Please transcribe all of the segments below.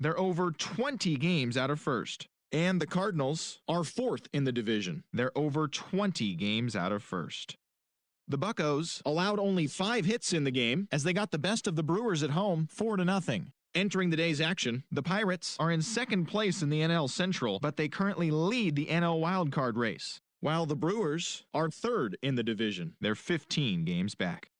They're over 20 games out of first. And the Cardinals are fourth in the division. They're over 20 games out of first. The Buccos allowed only 5 hits in the game as they got the best of the Brewers at home 4-0. Entering the day's action, the Pirates are in second place in the NL Central, but they currently lead the NL wildcard race, while the Brewers are third in the division. They're 15 games back.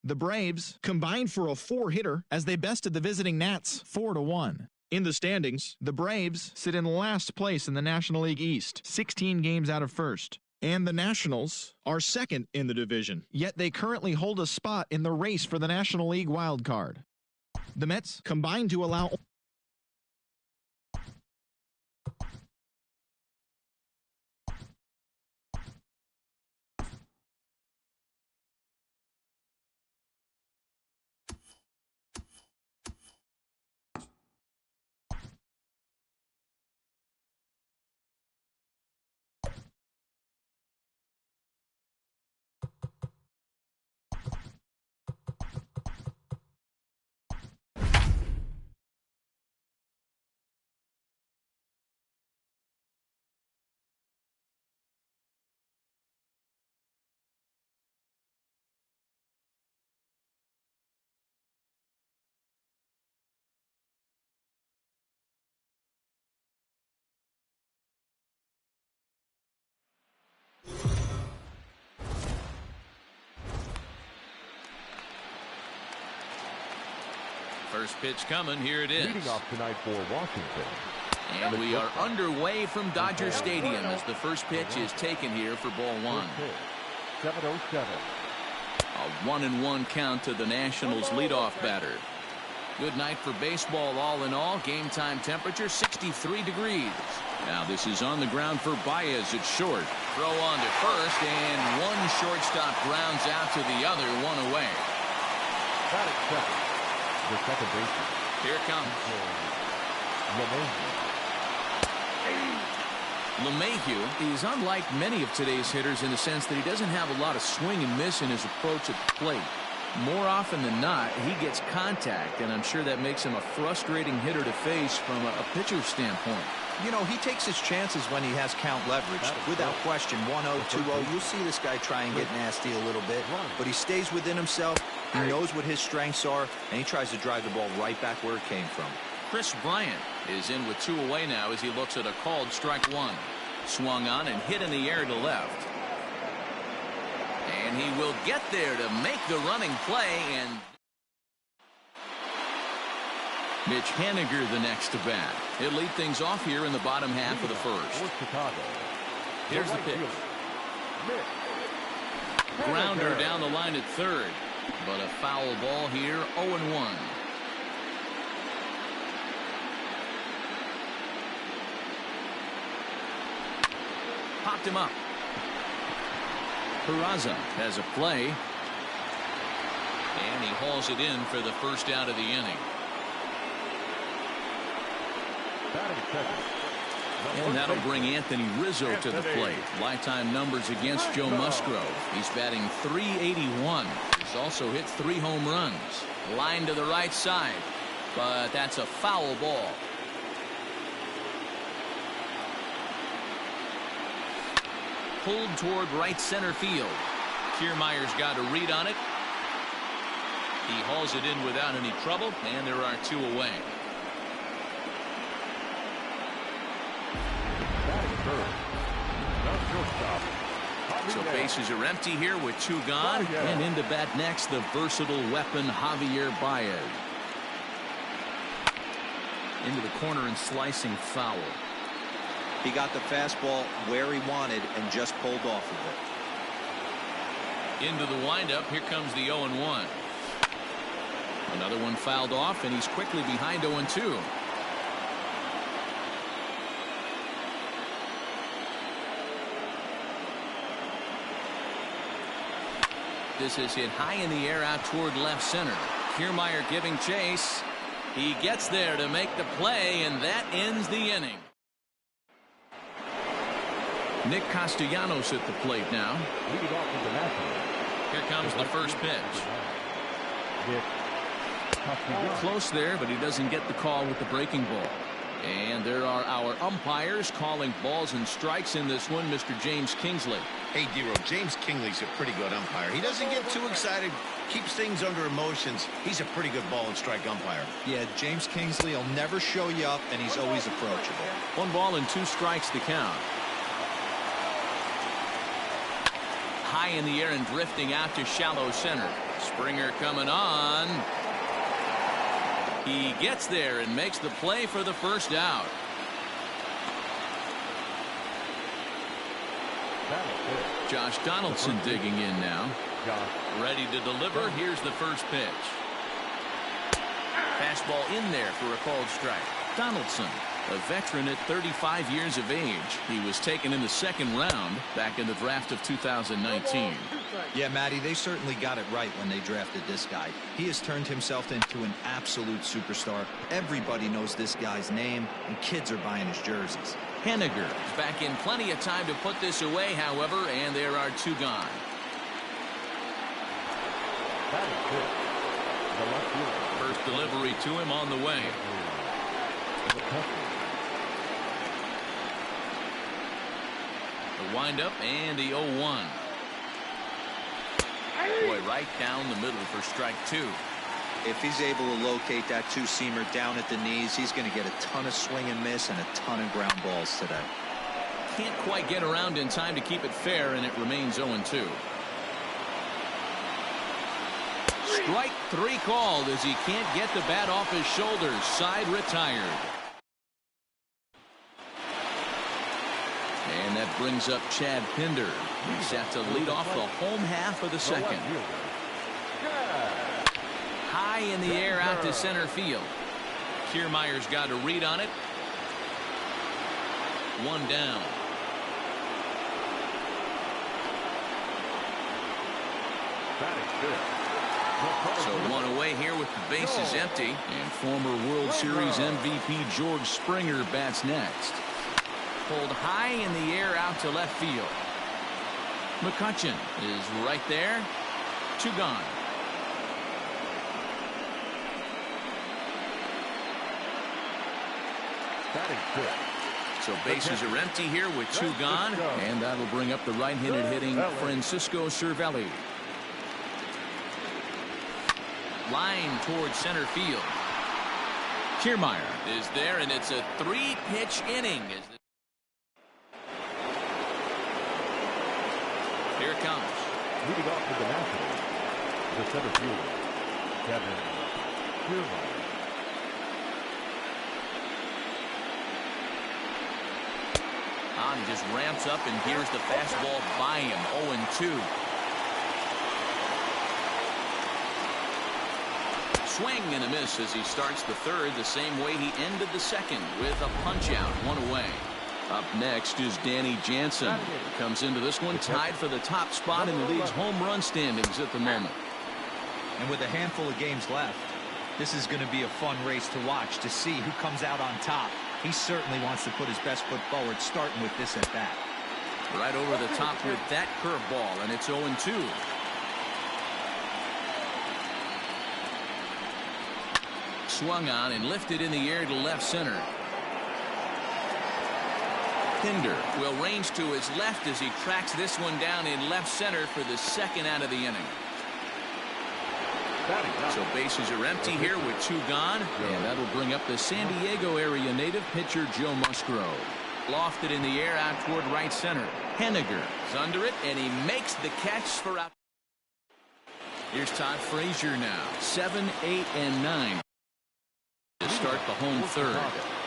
The Braves combined for a 4-hitter as they bested the visiting Nats 4-1. In the standings, the Braves sit in last place in the National League East, 16 games out of first. And the Nationals are second in the division, yet they currently hold a spot in the race for the National League wild card. The Mets combined to allow First pitch coming. Here it is. Leading off tonight for Washington. And we are underway from Dodger Stadium as the first pitch is taken here for ball one. 7-0-7. A 1-1 count to the Nationals leadoff batter. Good night for baseball all in all. Game time temperature 63 degrees. Now this is on the ground for Baez at short. Throw on to first, and one shortstop grounds out to the other, one away. Batting second. The second baseman. Here it comes. LeMahieu is unlike many of today's hitters in the sense that he doesn't have a lot of swing and miss in his approach at the plate. More often than not, he gets contact, and I'm sure that makes him a frustrating hitter to face from a pitcher's standpoint. You know, he takes his chances when he has count leverage. Without question, 1-0, 2-0. You'll see this guy try and get nasty a little bit, but he stays within himself. He knows what his strengths are, and he tries to drive the ball right back where it came from. Chris Bryant is in with 2 away now as he looks at a called strike one. Swung on and hit in the air to left. And he will get there to make the running play, and Mitch Haniger the next to bat. He'll lead things off here in the bottom half of the first. Here's the pitch. Grounder down the line at third, but a foul ball here. 0-1. Popped him up. Peraza has a play, and he hauls it in for the first out of the inning. And that'll bring Anthony Rizzo to the plate. Lifetime numbers against Joe Musgrove. He's batting .381. He's also hit 3 home runs. Line to the right side, but that's a foul ball. Pulled toward right center field. Kiermaier's got a read on it. He hauls it in without any trouble, and there are 2 away. So bases are empty here with 2 gone, and in to bat next the versatile weapon Javier Baez. Into the corner and slicing foul. He got the fastball where he wanted and just pulled off of it. Into the windup. Here comes the 0-1. Another one fouled off, and he's quickly behind 0-2. This is hit high in the air out toward left center. Kiermaier giving chase. He gets there to make the play, and that ends the inning. Nick Castellanos at the plate now. Here comes the first pitch. Close there, but he doesn't get the call with the breaking ball. And there are our umpires calling balls and strikes in this one, Mr. James Kingsley. Hey, D-Row, James Kingsley's a pretty good umpire. He doesn't get too excited, keeps things under emotions. He's a pretty good ball and strike umpire. Yeah, James Kingsley will never show you up, and he's always approachable. 1 ball and 2 strikes the count. High in the air and drifting out to shallow center. Springer coming on. He gets there and makes the play for the first out. Josh Donaldson digging in now. Ready to deliver. Here's the first pitch. Fastball in there for a called strike. Donaldson, a veteran at 35 years of age. He was taken in the 2nd round back in the draft of 2019. Yeah, Matty, they certainly got it right when they drafted this guy. He has turned himself into an absolute superstar. Everybody knows this guy's name, and kids are buying his jerseys. Henniger is back in plenty of time to put this away, however, and there are 2 gone. First delivery to him on the way. The windup and the 0-1. Boy, right down the middle for strike 2. If he's able to locate that 2-seamer down at the knees, he's going to get a ton of swing and miss and a ton of ground balls today. Can't quite get around in time to keep it fair, and it remains 0-2. Strike 3 called as he can't get the bat off his shoulders. Side retired. And that brings up Chad Pinder. He's set to lead off the home half of the 2nd. High in the air out to center field. Kiermaier's got a read on it. 1 down. So 1 away here with the bases empty. And former World Series MVP George Springer bats next. Pulled high in the air out to left field. McCutchen is right there. 2 gone. So bases are empty here with 2 gone. And that'll bring up the right-handed hitting Francisco Cervelli. Line towards center field. Kiermaier is there, and it's a 3-pitch inning. Here it comes. Leading off for the Nationals, the center fielder, Kevin Kiermaier. He just ramps up, and here's the fastball by him. 0-2. Swing and a miss as he starts the 3rd the same way he ended the 2nd with a punch out. 1 away. Up next is Danny Jansen. Comes into this one tied for the top spot in the league's home run standings at the moment. And with a handful of games left, this is going to be a fun race to watch to see who comes out on top. He certainly wants to put his best foot forward, starting with this at bat. Right over the top with that curveball, and it's 0-2. Swung on and lifted in the air to left center. Pinder will range to his left as he tracks this one down in left center for the 2nd out of the inning. So bases are empty here with 2 gone, and that'll bring up the San Diego area native pitcher Joe Musgrove. Lofted in the air out toward right center. Henniger is under it, and he makes the catch for out. Here's Todd Frazier now. 7, 8, and 9 to start the home 3rd.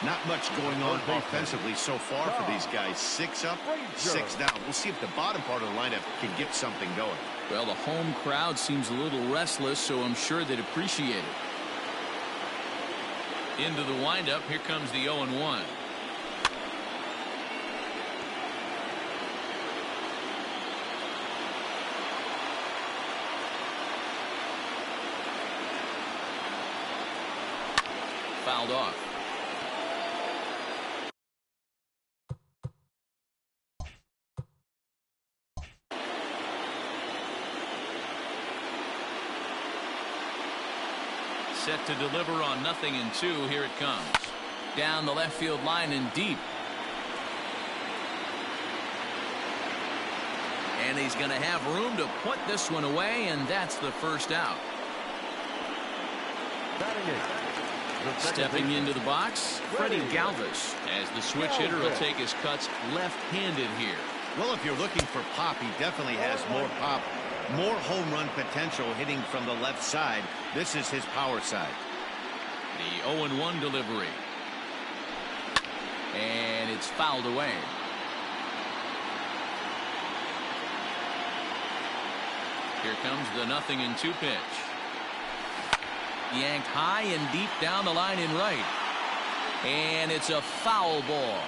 Not much going on offensively so far for these guys. 6 up, 6 down. We'll see if the bottom part of the lineup can get something going. Well, the home crowd seems a little restless, so I'm sure they'd appreciate it. Into the windup. Here comes the 0-1. Fouled off. set to deliver on 0-2. Here it comes. Down the left field line and deep. And he's going to have room to put this one away, and that's the first out. Stepping into the box, Freddie Galvis, as the switch hitter will take his cuts left-handed here. Well, if you're looking for pop, he definitely has more pop, more home run potential hitting from the left side. This is his power side. The 0-1 delivery. And it's fouled away. Here comes the 0-2 pitch. Yanked high and deep down the line in right. And it's a foul ball.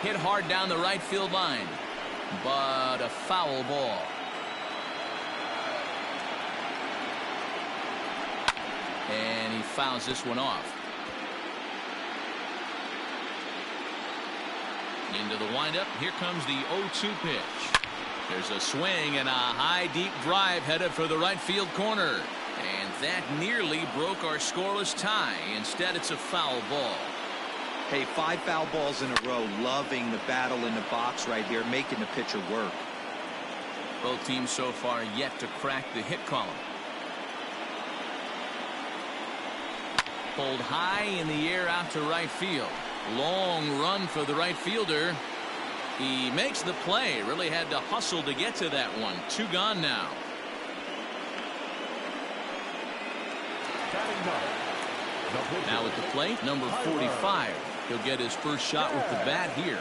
Hit hard down the right field line, but a foul ball. And he fouls this one off. Into the windup. Here comes the 0-2 pitch. There's a swing and a high deep drive headed for the right field corner. And that nearly broke our scoreless tie. Instead, it's a foul ball. Hey, 5 foul balls in a row. Loving the battle in the box right here, making the pitcher work. Both teams so far yet to crack the hit column. Pulled high in the air out to right field. Long run for the right fielder. He makes the play. Really had to hustle to get to that one. 2 gone now. Now at the plate, number 45. He'll get his first shot with the bat here.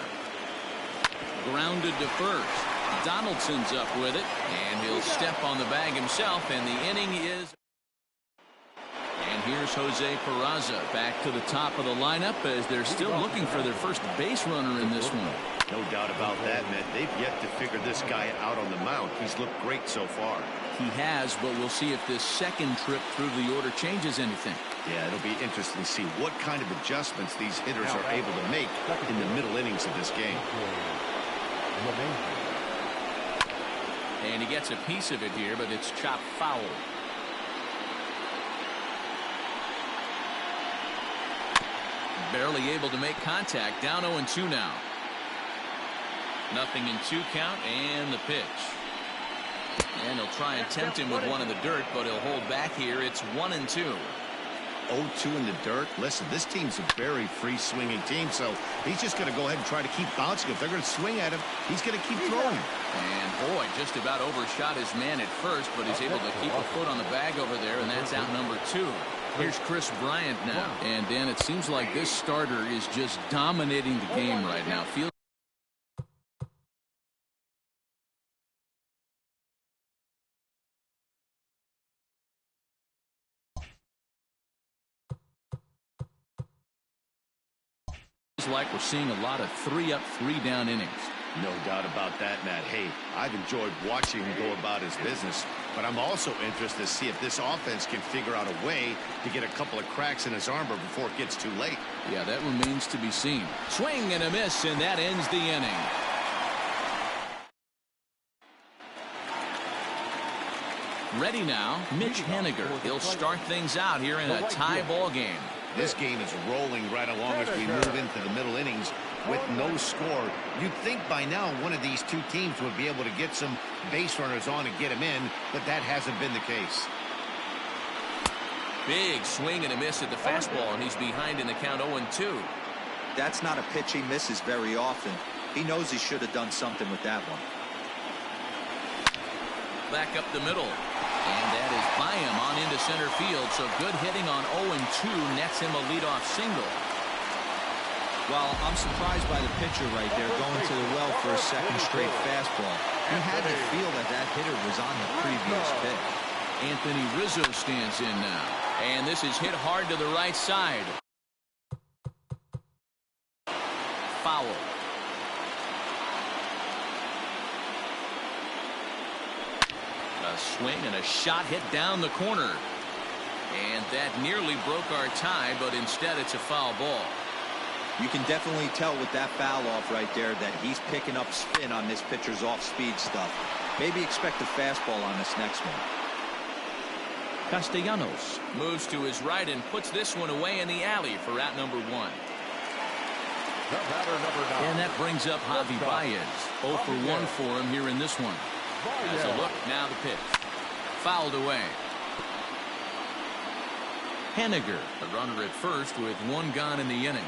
Grounded to first. Donaldson's up with it, and he'll step on the bag himself, and the inning is. And here's Jose Peraza back to the top of the lineup as they're still looking for their first base runner in this one. No doubt about that, man. They've yet to figure this guy out on the mound. He's looked great so far. He has, but we'll see if this second trip through the order changes anything. Yeah, it'll be interesting to see what kind of adjustments these hitters are able to make in the middle innings of this game. And he gets a piece of it here, but it's chopped foul. Barely able to make contact. Down 0-2 now. 0-2 count, and the pitch. And he'll try and tempt him with one in the dirt, but he'll hold back here. It's 1-2. 0-2 in the dirt. Listen, this team's a very free swinging team, so he's just going to go ahead and try to keep bouncing. If they're going to swing at him, he's going to keep throwing. And boy, just about overshot his man at first, but he's able to keep a foot on the bag over there, and that's out number 2. Here's Chris Bryant now. And Dan, it seems like this starter is just dominating the game right now. Like we're seeing a lot of 3-up, 3-down innings. No doubt about that, Matt. Hey, I've enjoyed watching him go about his business, but I'm also interested to see if this offense can figure out a way to get a couple of cracks in his armor before it gets too late. Yeah, that remains to be seen. Swing and a miss, and that ends the inning. Ready now, Mitch Haniger. He'll start things out here in a tie ball game. This game is rolling right along as we move into the middle innings with no score. You'd think by now one of these two teams would be able to get some base runners on and get them in, but that hasn't been the case. Big swing and a miss at the fastball, and he's behind in the count 0-2. That's not a pitch he misses very often. He knows he should have done something with that one. Back up the middle. And that is by him on into center field. So good hitting on 0-2 nets him a leadoff single. Well, I'm surprised by the pitcher right there going to the well for a second straight fastball. He had to feel that that hitter was on the previous pitch. Anthony Rizzo stands in now. And this is hit hard to the right side. Foul. A swing and a shot hit down the corner. And that nearly broke our tie, but instead it's a foul ball. You can definitely tell with that foul off right there that he's picking up spin on this pitcher's off-speed stuff. Maybe expect a fastball on this next one. Castellanos moves to his right and puts this one away in the alley for out number 1. The batter, number 9. And that brings up Javi Baez. 0 for 1 for him here in this one. As a look, now the pitch. Fouled away. Henniger, the runner at first with 1 gone in the inning.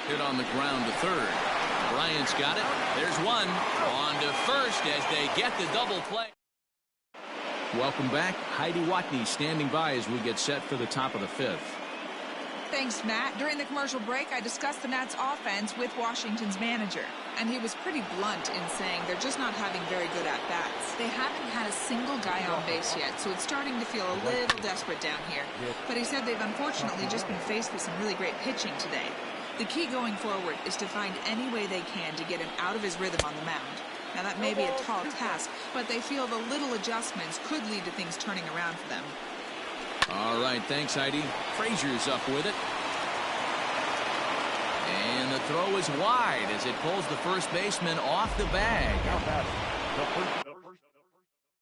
Hit on the ground to third. Bryant's got it. There's 1. On to first as they get the double play. Welcome back. Heidi Watney standing by as we get set for the top of the 5th. Thanks, Matt. During the commercial break, I discussed the Nats offense with Washington's manager. And he was pretty blunt in saying they're just not having very good at-bats. They haven't had a single guy on base yet, so it's starting to feel a little desperate down here. But he said they've unfortunately just been faced with some really great pitching today. The key going forward is to find any way they can to get him out of his rhythm on the mound. Now, that may be a tall task, but they feel the little adjustments could lead to things turning around for them. All right, thanks, Heidi. Frazier's up with it. And the throw is wide as it pulls the first baseman off the bag.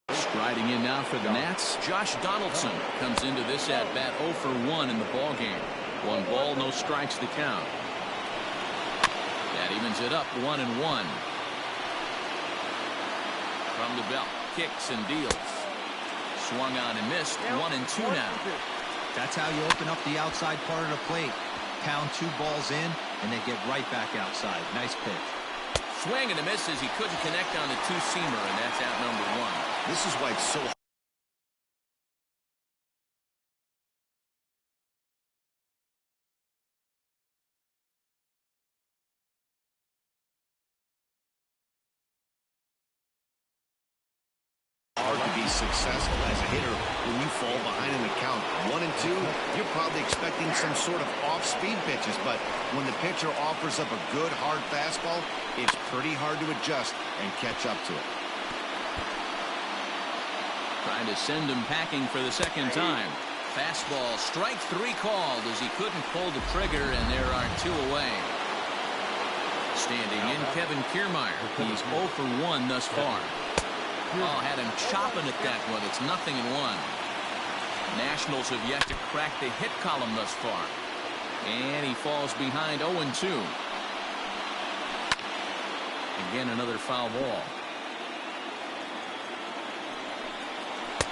Striding in now for the Nats, Josh Donaldson comes into this at-bat 0 for 1 in the ballgame. 1 ball, no strikes the count. That evens it up 1-1. From the belt, kicks and deals. Swung on and missed. 1-2 now. That's how you open up the outside part of the plate. Pound 2 balls in, and they get right back outside. Nice pitch. Swing and a miss as he couldn't connect on the 2-seamer, and that's out number 1. This is why it's so hard to be successful as a hitter when you fall behind in the count. 1-2, you're probably expecting some sort of off-speed pitches, but when the pitcher offers up a good hard fastball, it's pretty hard to adjust and catch up to it. Trying to send him packing for the second time. Fastball, strike 3 called as he couldn't pull the trigger, and there are 2 away. Standing in, Kevin Kiermaier. He's 0 for 1 thus far. Oh, had him chopping at that one. It's 0-1. Nationals have yet to crack the hit column thus far. And he falls behind 0-2. Again, another foul ball.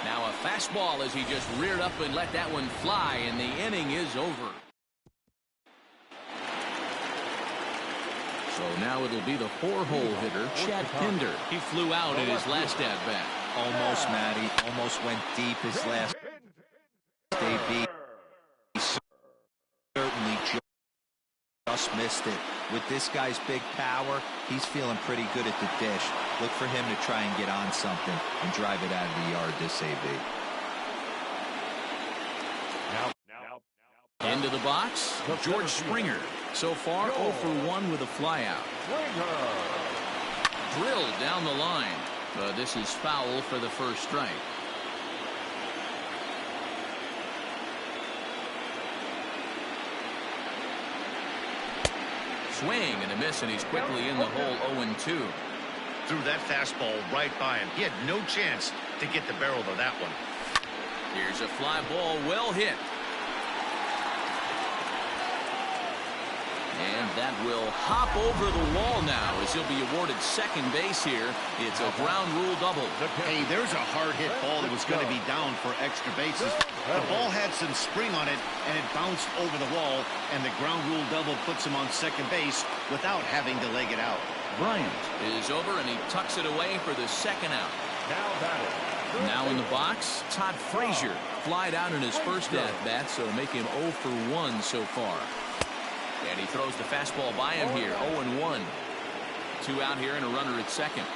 Now a fastball as he just reared up and let that one fly, and the inning is over. So now it'll be the 4-hole hitter, Chad Pinder. He flew out in his last at-bat. Almost, Matty. Almost went deep his last AB. He certainly just missed it. With this guy's big power, he's feeling pretty good at the dish. Look for him to try and get on something and drive it out of the yard this AB. Into the box, George Springer. So far, 0 for 1 with a flyout. Drilled down the line, but this is foul for the first strike. Swing and a miss, and he's quickly in the hole. 0-2. Threw that fastball right by him. He had no chance to get the barrel to that one. Here's a fly ball, well hit. And that will hop over the wall now as he'll be awarded second base here. It's a ground rule double. Hey, there's a hard hit ball that was going to be down for extra bases. The ball had some spring on it, and it bounced over the wall, and the ground rule double puts him on second base without having to leg it out. Bryant is over, and he tucks it away for the second out. Now in the box, Todd Frazier flied out in his first at-bat, so make him 0 for 1 so far. And he throws the fastball by him here. 0-1. 2 out here and a runner at second.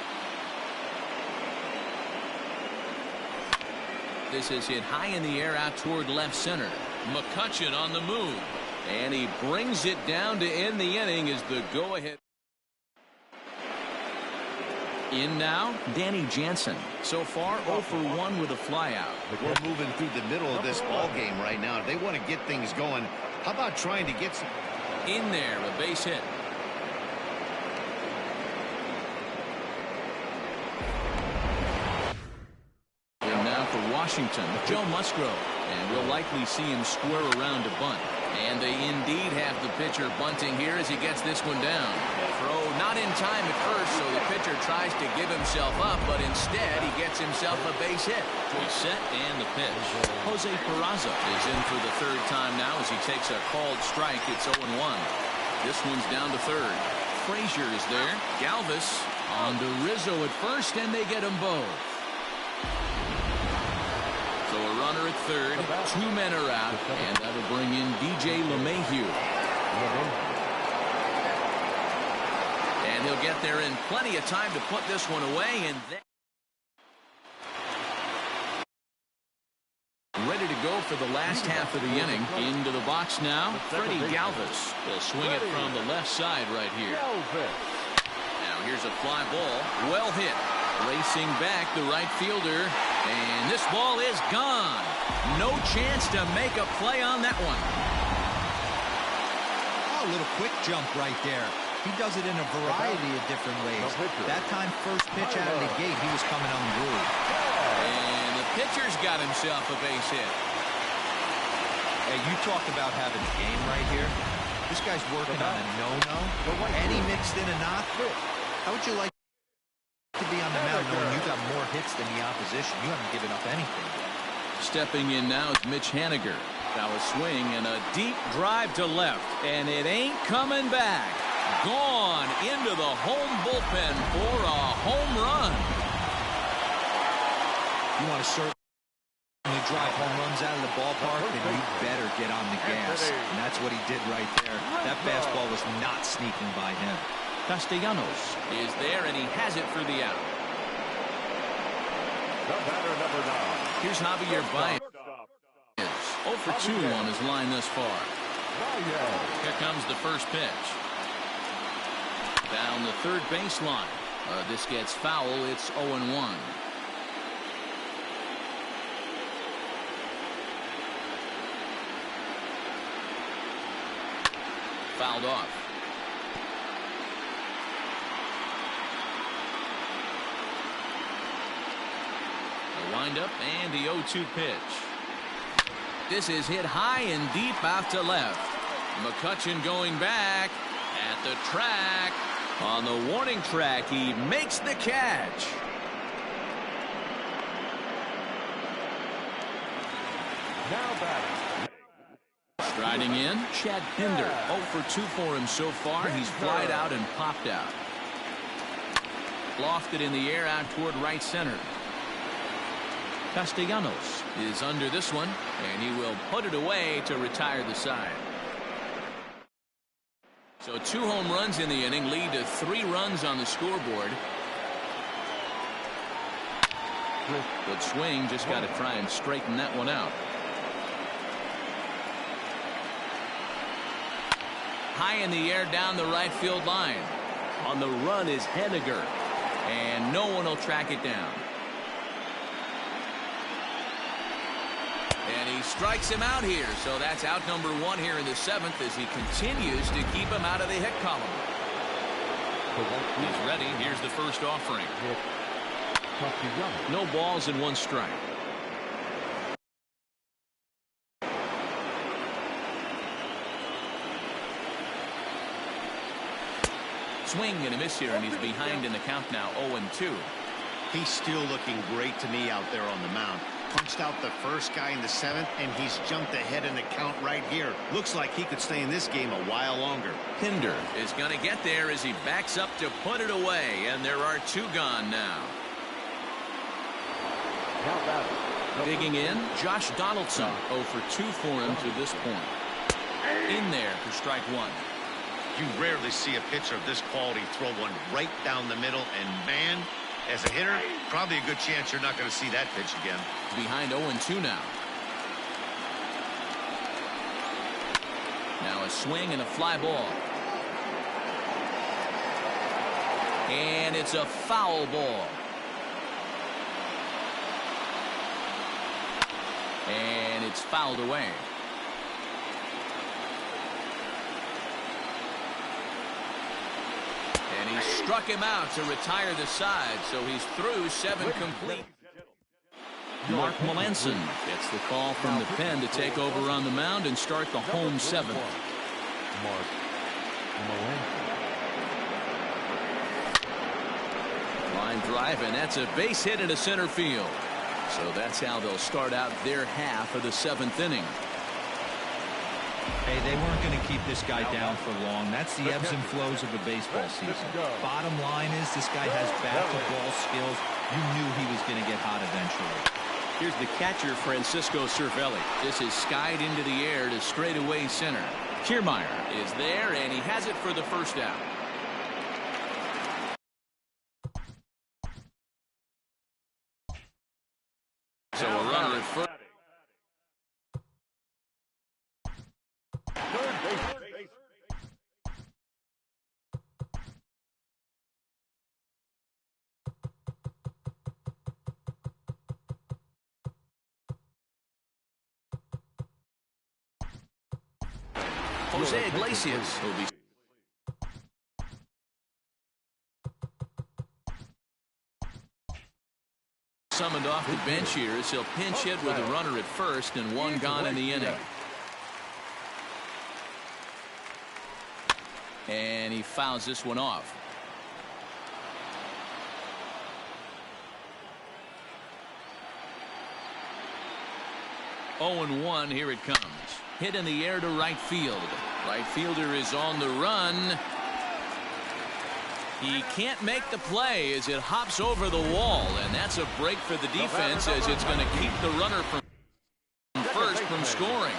This is hit high in the air out toward left center. McCutchen on the move. And he brings it down to end the inning as the go-ahead. In now, Danny Jansen. So far, 0 for 1 with a flyout. We're moving through the middle of this ball game right now. If they want to get things going, how about trying to get some... In there, a base hit. And now for Washington, Joe Musgrove. And we'll likely see him square around to bunt. And they indeed have the pitcher bunting here as he gets this one down. Throw not in time at first, so the pitcher tries to give himself up, but instead he gets himself a base hit. He's set and the pitch. Jose Peraza is in for the third time now as he takes a called strike. It's 0-1. This one's down to third. Frazier is there. Galvis on to Rizzo at first, and they get them both. So a runner at third, 2 men are out, and that'll bring in DJ LeMahieu. And he'll get there in plenty of time to put this one away, and then ready to go for the last half of the inning. Into the box now, Freddie Galvis. He'll swing it from the left side right here. Now here's a fly ball, well hit. Racing back the right fielder, and this ball is gone. No chance to make a play on that one. Oh, a little quick jump right there. He does it in a variety of different ways. That time, first pitch out of the gate, he was coming unglued. And the pitcher's got himself a base hit. Hey, you talk about having a game right here. This guy's working on a no-no, and he mixed in a knock. How would you like to be on the mound knowing you got more hits than the opposition? You haven't given up anything yet. Stepping in now is Mitch Haniger. Now a swing and a deep drive to left, and it ain't coming back. Gone into the home bullpen for a home run. You want to certainly drive home runs out of the ballpark, then you better get on the gas. And that's what he did right there. That fastball was not sneaking by him. Castellanos is there, and he has it for the out. Here's Javier Baez. 0 for 2 on his line thus far. Here comes the first pitch. Down the third baseline. This gets foul. It's 0-1. Fouled off. Wind up and the 0-2 pitch. This is hit high and deep out to left. McCutchen going back at the track. On the warning track, he makes the catch. Now batting. Striding in, Chad Pinder. 0 for 2 for him so far. He's flied out and popped out. Lofted in the air out toward right center. Castellanos is under this one, and he will put it away to retire the side. So 2 home runs in the inning lead to 3 runs on the scoreboard. Good swing, just got to try and straighten that one out. High in the air down the right field line. On the run is Haniger, and no one will track it down. And he strikes him out here, so that's out number 1 here in the 7th as he continues to keep him out of the hit column. He's ready. Here's the first offering. No balls and 1 strike. Swing and a miss here, and he's behind in the count now, 0-2. He's still looking great to me out there on the mound. Punched out the first guy in the 7th, and he's jumped ahead in the count right here. Looks like he could stay in this game a while longer. Pinder is going to get there as he backs up to put it away, and there are 2 gone now. Digging in, Josh Donaldson. 0 for 2 for him to this point. In there for strike 1. You rarely see a pitcher of this quality throw one right down the middle, and man, as a hitter, probably a good chance you're not going to see that pitch again. Behind 0-2 now. Now a swing and a fly ball. And it's a foul ball. And it's fouled away. And he struck him out to retire the side, so he's through 7 complete. Mark Melancon gets the call from the pen to take over on the mound and start the home 7th. Mark Melancon. Line drive, and that's a base hit into center field. So that's how they'll start out their half of the 7th inning. Hey, they weren't going to keep this guy down for long. That's the ebbs and flows of a baseball season. Bottom line is this guy has bat-to-ball skills. You knew he was going to get hot eventually. Here's the catcher, Francisco Cervelli. This is skied into the air to straightaway center. Kiermaier is there, and he has it for the first out. So a runner at first. Jose Iglesias will be summoned off the bench here as he'll pinch hit with a runner at first and 1 gone in the inning. And he fouls this one off. Oh, and 1, here it comes. Hit in the air to right field. Right fielder is on the run. He can't make the play as it hops over the wall, and that's a break for the defense as it's going to keep the runner from first from scoring.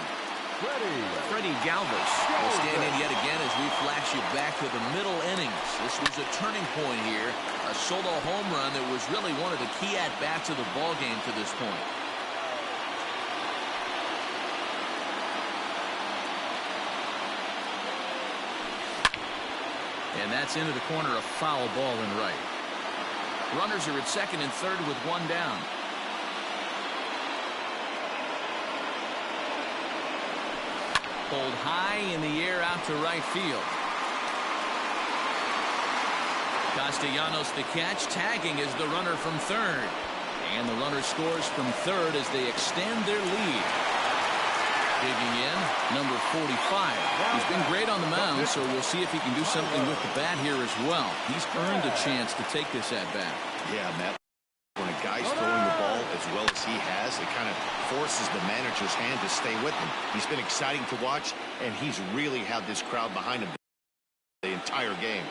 Freddie Galvis will stand in yet again as we flash you back to the middle innings. This was a turning point here, a solo home run that was really one of the key at-bats of the ballgame to this point. And that's into the corner, a foul ball in right. Runners are at second and third with 1 down. Pulled high in the air out to right field. Castellanos the catch, tagging is the runner from third. And the runner scores from third as they extend their lead. Digging in, number 45. He's been great on the mound, so we'll see if he can do something with the bat here as well. He's earned a chance to take this at bat. Yeah, Matt. When a guy's throwing the ball as well as he has, it kind of forces the manager's hand to stay with him. He's been exciting to watch, and he's really had this crowd behind him the entire game.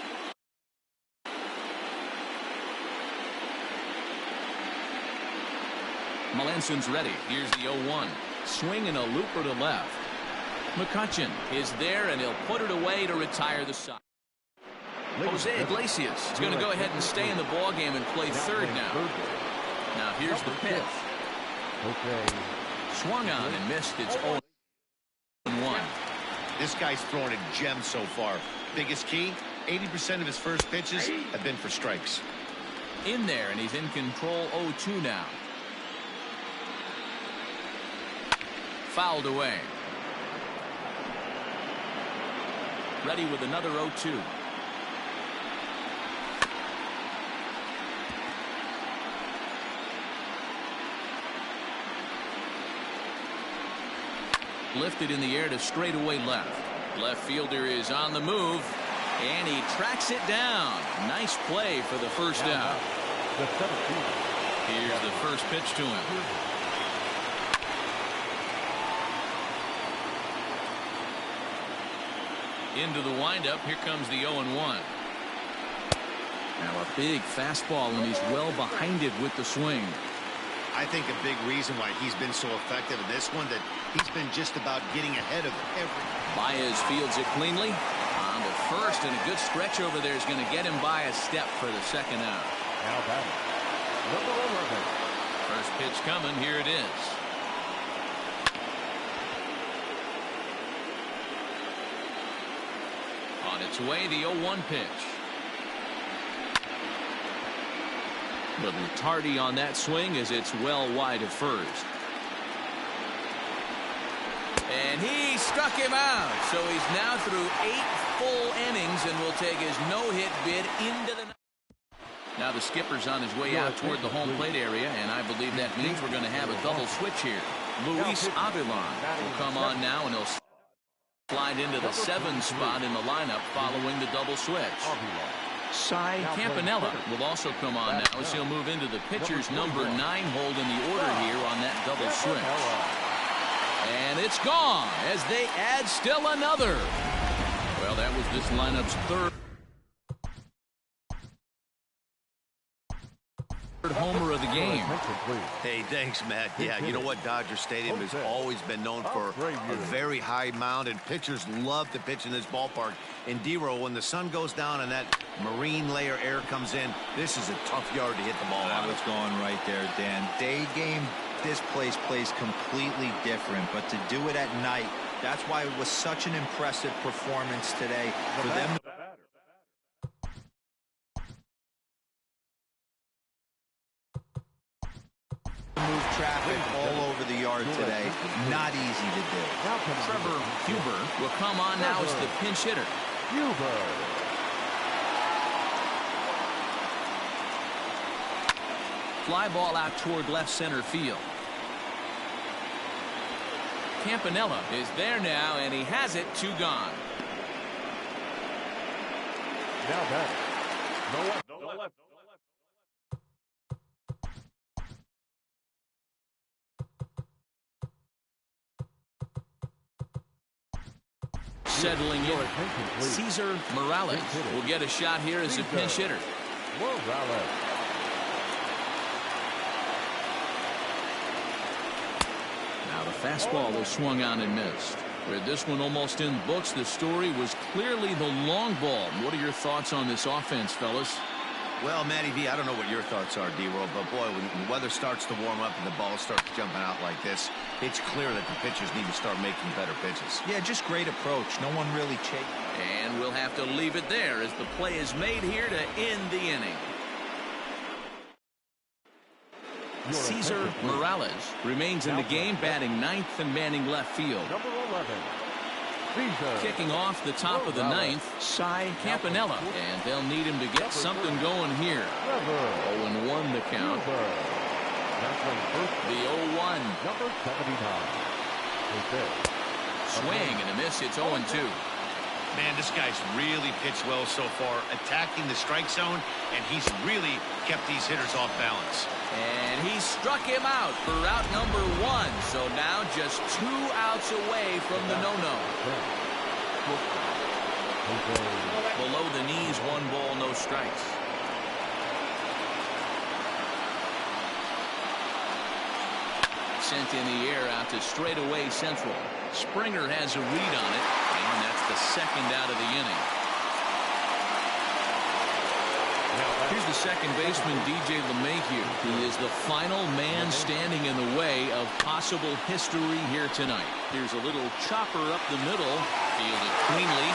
Melancon's ready. Here's the 0-1. Swing and a looper to left. McCutchen is there, and he'll put it away to retire the side. Jose Iglesias is going to go ahead and stay in the ballgame and play third now. Now here's the pitch. Swung on and missed. It's 0-1. This guy's throwing a gem so far. Biggest key, 80% of his first pitches have been for strikes. In there, and he's in control. 0-2 now. Fouled away. Ready with another 0-2. Lifted in the air to straightaway left. Left fielder is on the move, and he tracks it down. Nice play for the first out. Here's the first pitch to him. Into the windup. Here comes the 0-1. Now a big fastball, and he's well behind it with the swing. I think a big reason why he's been so effective in this one, that he's been just about getting ahead of every. Baez fields it cleanly. On to first, and a good stretch over there is going to get him by a step for the second out. Now batting, number 11. First pitch coming. Here it is. On its way, the 0-1 pitch. Little tardy on that swing as it's well wide of first. And he struck him out. So he's now through 8 full innings and will take his no-hit bid into the... Now the skipper's on his way out toward the home plate area, and I believe that means we're going to have a double switch here. Luis Avilan will come on now, and he'll slide into the 7 spot in the lineup following the double switch. Cy Campanella will also come on now as he'll move into the pitcher's number 9 hold in the order here on that double switch. And it's gone as they add still another. Well, that was this lineup's third homer of the game. Hey, thanks, Matt. Yeah, you know what? Dodger Stadium has always been known for a very high mound, and pitchers love to pitch in this ballpark. In D-Row, when the sun goes down and that marine layer air comes in, this is a tough yard to hit the ball That on. was going right there, Dan. Day game, this place plays completely different, but to do it at night, that's why it was such an impressive performance today for them. Move traffic all over the yard today. Not easy to do. Trevor Huber will come on now as the pinch hitter. Fly ball out toward left center field. Campanella is there now, and he has it. 2 gone. Now back. No left. Settling in, Cesar Morales will get a shot here as a pinch hitter. Morales. Now the fastball was swung on and missed. With this one almost in the books, the story was clearly the long ball. What are your thoughts on this offense, fellas? Well, Matty V, I don't know what your thoughts are, D-Roll, but boy, when the weather starts to warm up and the ball starts jumping out like this, it's clear that the pitchers need to start making better pitches. Yeah, just great approach. No one really chased. And we'll have to leave it there as the play is made here to end the inning. Cesar Morales remains in the game, batting 9th and manning left field. Number 11. Kicking off the top of the 9th, Cy Campanella, and they'll need him to get something going here. 0-1 the count. The 0-1. Number 79. Swing and a miss. It's 0-2. Man, this guy's really pitched well so far, attacking the strike zone, and he's really kept these hitters off balance. And he struck him out for route number 1. So now just 2 outs away from the no-no. Below the knees, 1 ball, no strikes. Sent in the air out to straightaway central. Springer has a read on it, and that's the 2nd out of the inning. Here's the second baseman, DJ LeMahieu. He is the final man standing in the way of possible history here tonight. Here's a little chopper up the middle. Fielded cleanly.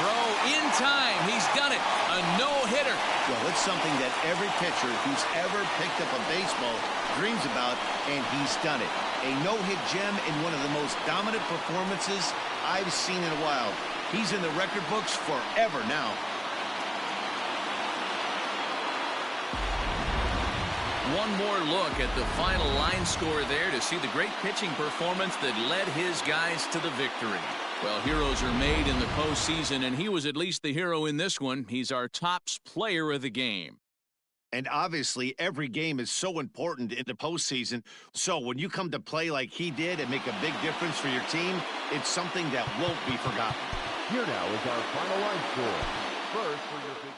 Throw in time. He's done it. A no-hitter. Well, it's something that every pitcher who's ever picked up a baseball dreams about, and he's done it. A no-hit gem in one of the most dominant performances I've seen in a while. He's in the record books forever now. One more look at the final line score there to see the great pitching performance that led his guys to the victory. Well, heroes are made in the postseason, and he was at least the hero in this one. He's our top player of the game. And obviously, every game is so important in the postseason. So when you come to play like he did and make a big difference for your team, it's something that won't be forgotten. Here now is our final line score. First for your big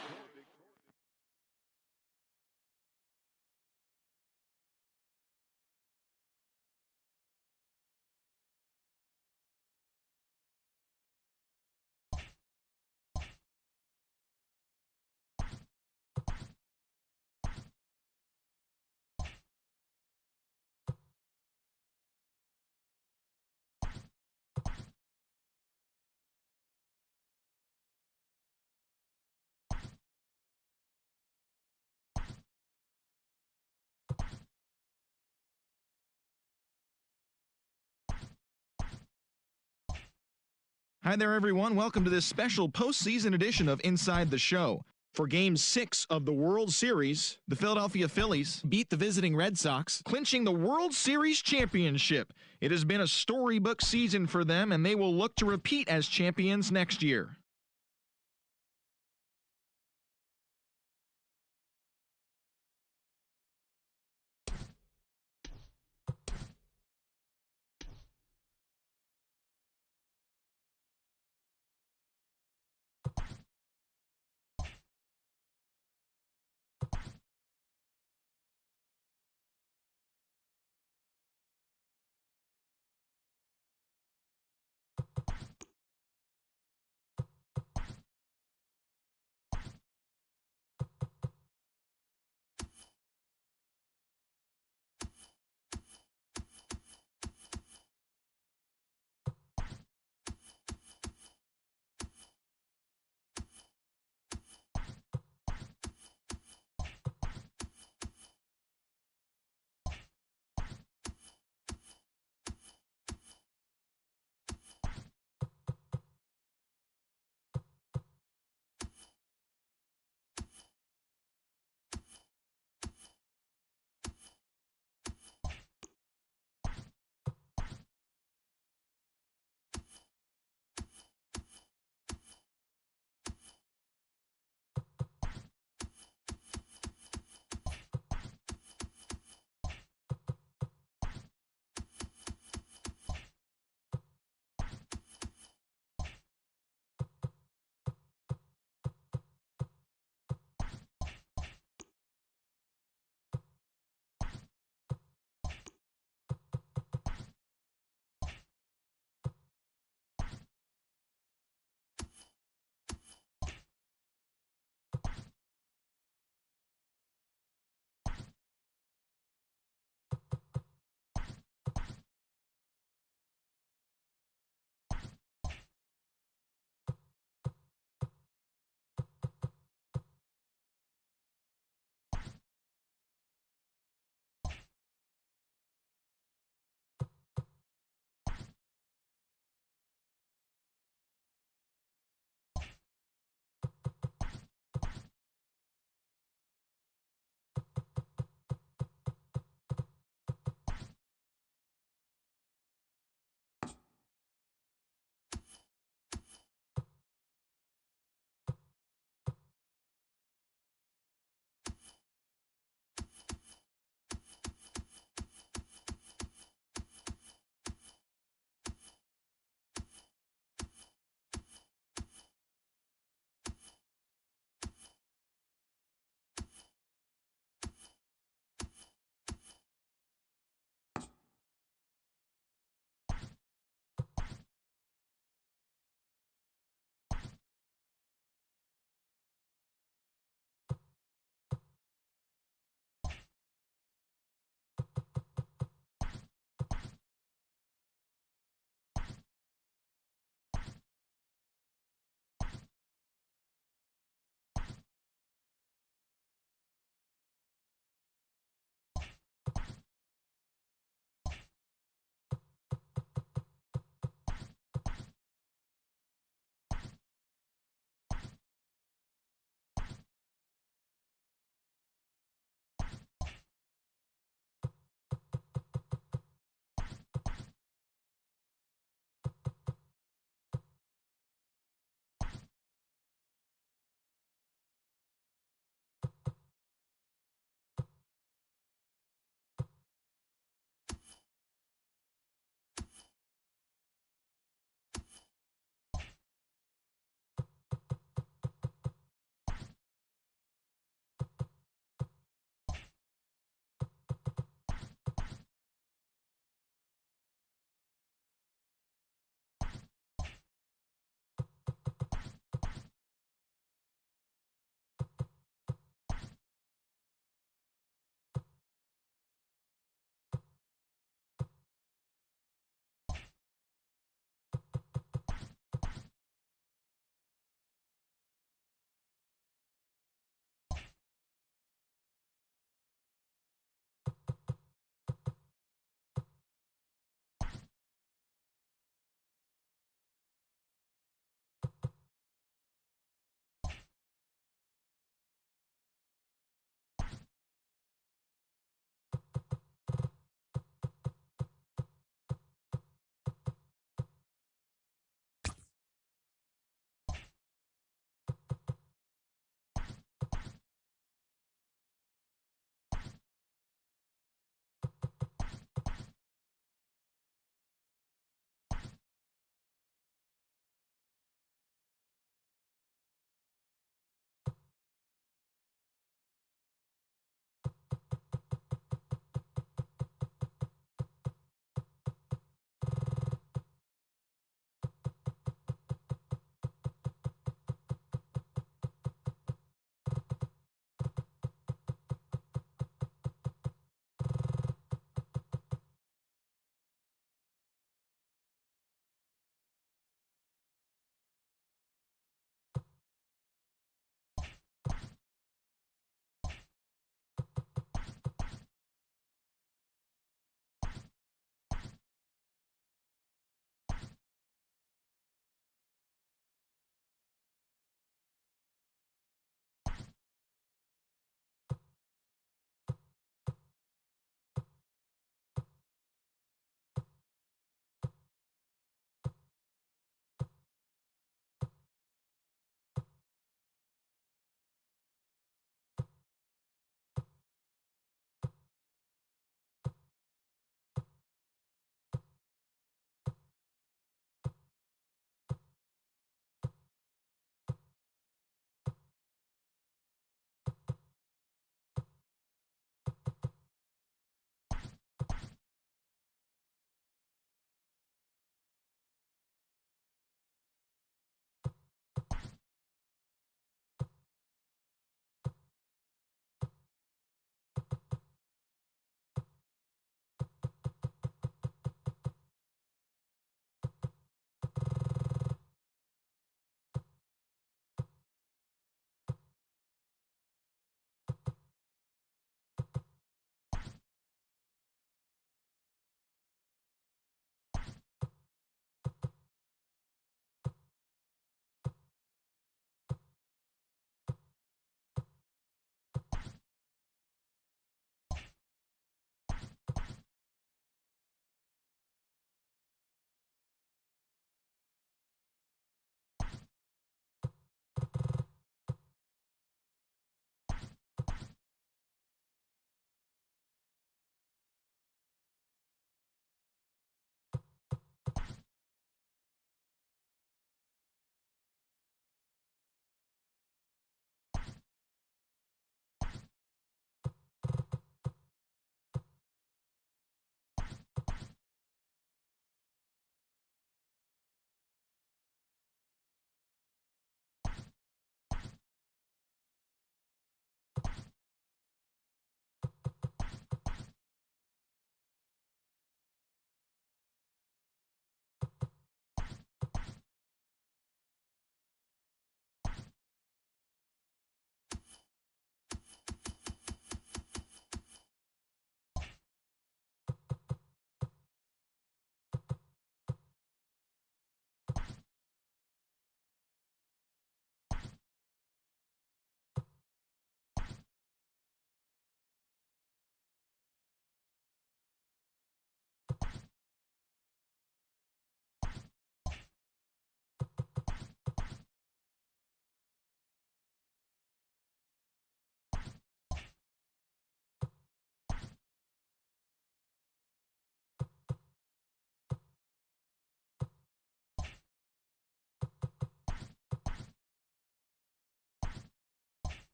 Hi there, everyone. Welcome to this special postseason edition of Inside the Show. For Game 6 of the World Series, the Philadelphia Phillies beat the visiting Red Sox, clinching the World Series championship. It has been a storybook season for them, and they will look to repeat as champions next year.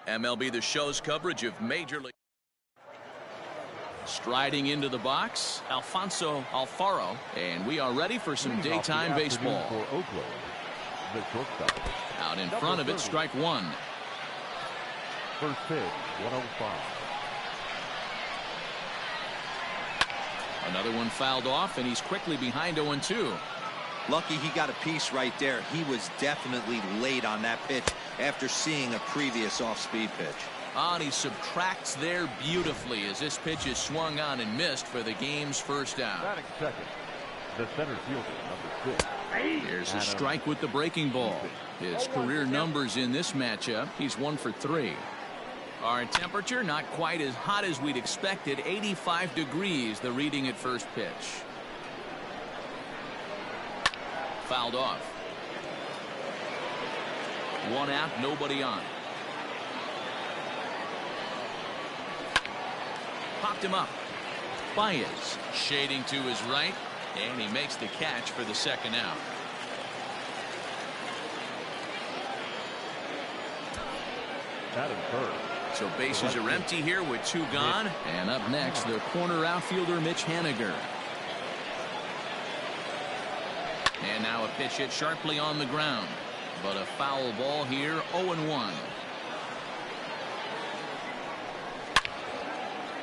MLB The Show's coverage of Major League. Striding into the box, Alfonso Alfaro, and we are ready for some daytime baseball. For Oakland, the shortstop. Out in front of it, strike one. First pitch, 105. Another one fouled off, and he's quickly behind 0-2. Lucky he got a piece right there. He was definitely late on that pitch after seeing a previous off-speed pitch. And he subtracts there beautifully as this pitch is swung on and missed for the game's first out. Batting second, the center fielder, number 6. There's a strike with the breaking ball. His career numbers in this matchup, he's 1 for 3. Our temperature not quite as hot as we'd expected, 85 degrees, the reading at first pitch. Fouled off. 1 out, nobody on. Popped him up. Baez shading to his right, and he makes the catch for the second out. Batting third. So bases are empty here with 2 gone. And up next, the corner outfielder Mitch Haniger. And now a pitch hit sharply on the ground. But a foul ball here, 0-1.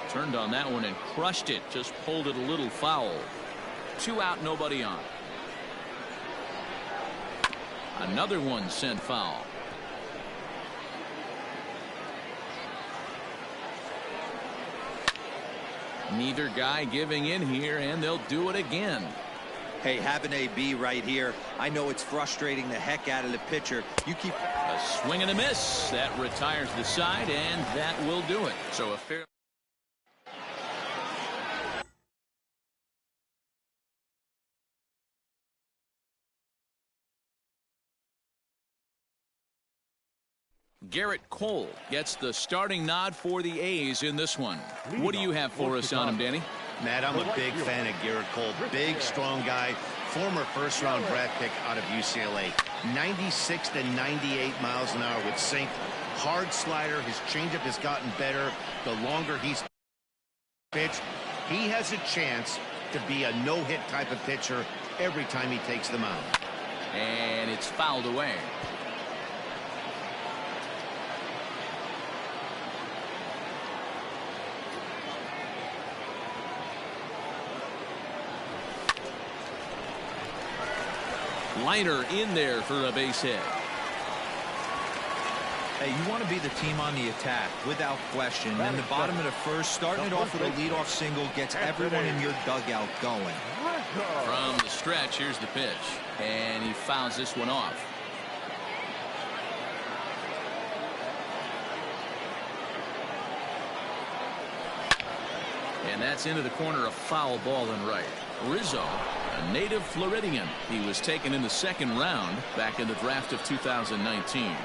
Turned on that one and crushed it. Just pulled it a little foul. 2 out, nobody on. Another one sent foul. Neither guy giving in here, and they'll do it again. Hey, have an AB right here. I know it's frustrating the heck out of the pitcher. You keep A swing and a miss. That retires the side, and that will do it. So a fair. Garrett Cole gets the starting nod for the A's in this one. What do you have for us on him, Danny? Matt, I'm a big fan of Garrett Cole. Big, strong guy. Former first-round draft pick out of UCLA. 96 to 98 miles an hour with sink. Hard slider. His changeup has gotten better the longer he's pitched. He has a chance to be a no-hit type of pitcher every time he takes the mound. And it's fouled away. Liner in there for a base hit. Hey, you want to be the team on the attack, without question. In the bottom of the first, starting it off with a leadoff single gets everyone in your dugout going. From the stretch, here's the pitch. And he fouls this one off. And that's into the corner, a foul ball and right. Rizzo, a native Floridian. He was taken in the second round back in the draft of 2019.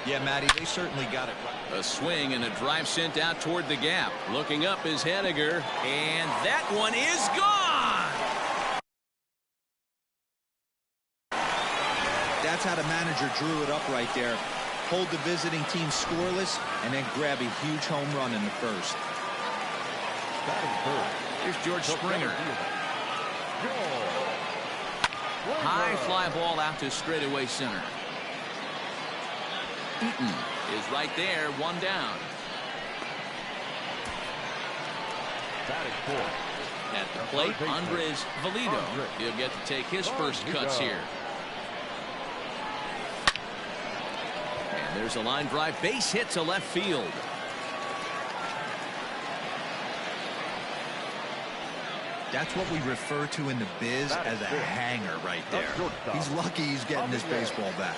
Yeah, Matty, they certainly got it right. A swing and a drive sent out toward the gap. Looking up is Haniger, and that one is gone. That's how the manager drew it up right there. Hold the visiting team scoreless and then grab a huge home run in the first. Here's George Springer. High fly ball out to straightaway center. Eaton is right there, 1 down. At the plate, Andres Valido. He'll get to take his first cuts here. And there's a line drive base hit to left field. That's what we refer to in the biz as a hanger right there. He's lucky he's getting this baseball back.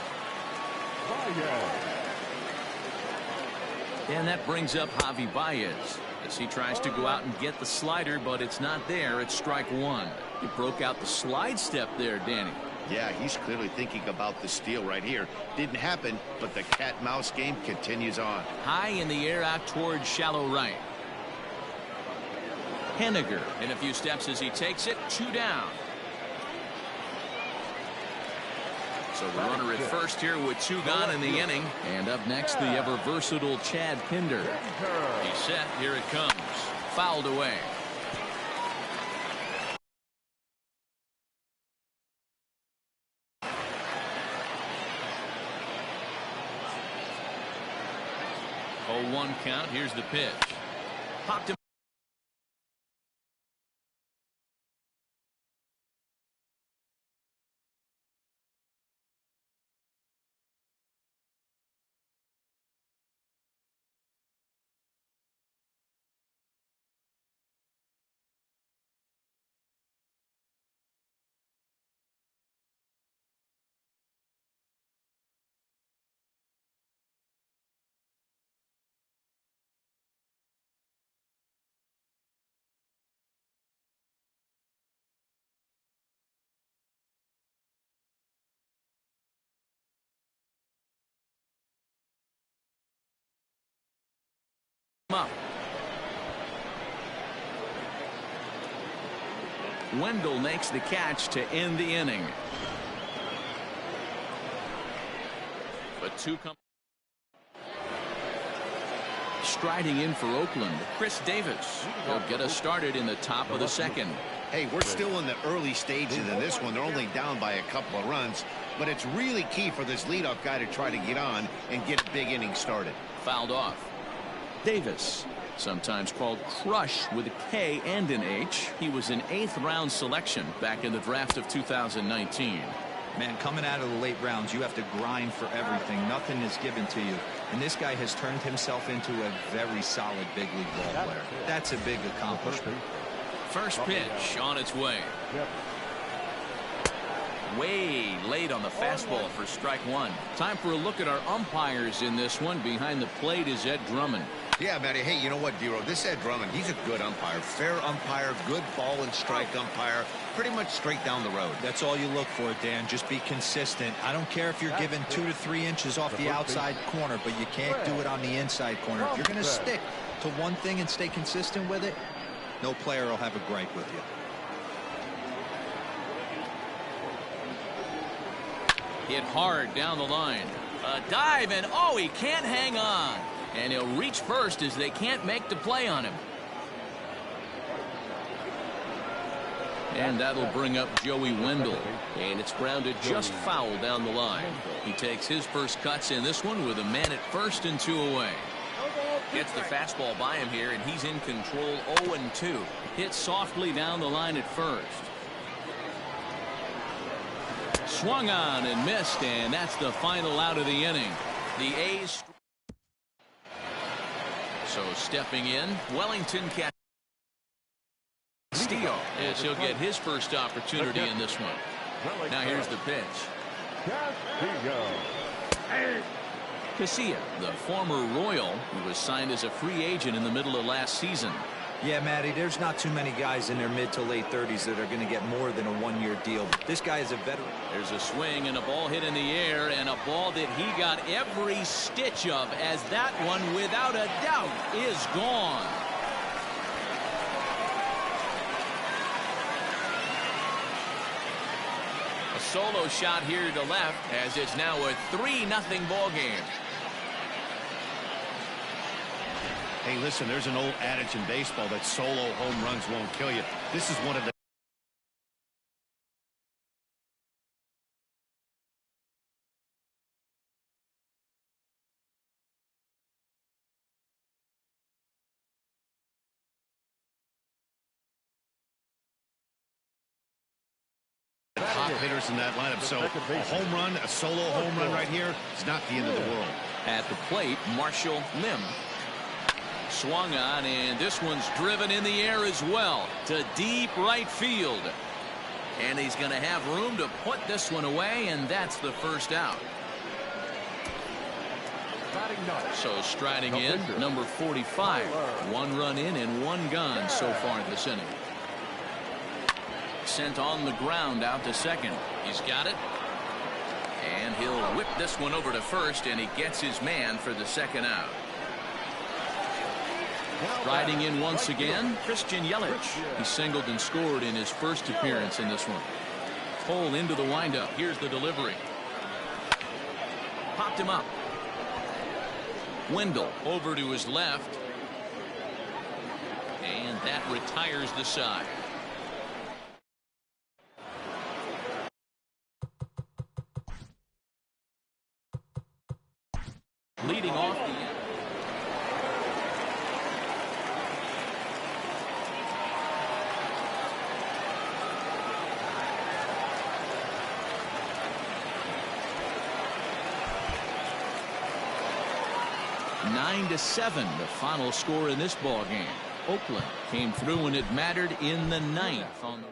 And that brings up Javi Baez as he tries to go out and get the slider, but it's not there. It's strike 1. He broke out the slide step there, Danny. Yeah, he's clearly thinking about the steal right here. Didn't happen, but the cat-mouse game continues on. High in the air out towards shallow right. Haniger in a few steps as he takes it, 2 down. So the runner at first here with 2 gone in the inning. And up next, the ever-versatile Chad Pinder. He's set. Here it comes. Fouled away. Oh, 1 count. Here's the pitch. Popped him. Up. Wendell makes the catch to end the inning. But 2 come. Striding in for Oakland, Chris Davis. He'll get us started in the top of the 2nd. Hey, we're still in the early stages in this one. They're only down by a couple of runs, but it's really key for this leadoff guy to try to get on and get big innings started. Fouled off. Davis, sometimes called Crush with a K and an H. He was an 8th round selection back in the draft of 2019. Man, coming out of the late rounds, you have to grind for everything. Nothing is given to you. And this guy has turned himself into a very solid big league ball player. That's a big accomplishment. First pitch on its way. Way late on the fastball for strike 1. Time for a look at our umpires in this one. Behind the plate is Ed Drummond. Yeah, Matty. Hey, you know what, Dero? This Ed Drummond, he's a good umpire. Fair umpire, good ball and strike umpire. Pretty much straight down the road. That's all you look for, Dan. Just be consistent. I don't care if you're given 2 to 3 inches off the outside corner, but you can't do it on the inside corner. If you're going to stick to one thing and stay consistent with it, no player will have a gripe with you. Hit hard down the line. A dive, and oh, he can't hang on. And he'll reach first as they can't make the play on him. And that'll bring up Joey Wendell. And it's grounded just foul down the line. He takes his first cuts in this one with a man at first and 2 away. Gets the fastball by him here, and he's in control 0-2. Hit softly down the line at first. Swung on and missed, and that's the final out of the inning. The A's. So stepping in, Wellington Castillo, as he'll get his first opportunity in this one. Now here's the pitch. Casilla, the former Royal, who was signed as a free agent in the middle of last season. Yeah, Matty, there's not too many guys in their mid to late 30s that are going to get more than a 1-year deal. This guy is a veteran. There's a swing and a ball hit in the air, and a ball that he got every stitch of, as that one, without a doubt, is gone. A solo shot here to left, as it's now a 3-0 ball game. Hey, listen, there's an old adage in baseball that solo home runs won't kill you. This is one of the top hitters in that lineup. So a home run, a solo home run right here is not the end of the world. At the plate, Marshall Lim. Swung on, and this one's driven in the air as well to deep right field. And he's going to have room to put this one away, and that's the first out. So striding in, number 45. 1 run in and 1 gone so far in this inning. Sent on the ground out to second. He's got it. And he'll whip this one over to first, and he gets his man for the second out. Riding in once again, Christian Yelich. He singled and scored in his first appearance in this one. Cole into the windup. Here's the delivery. Popped him up. Wendell over to his left. And that retires the side. Leading off the end. Nine to 7, the final score in this ball game. Oakland came through when it mattered in the ninth on the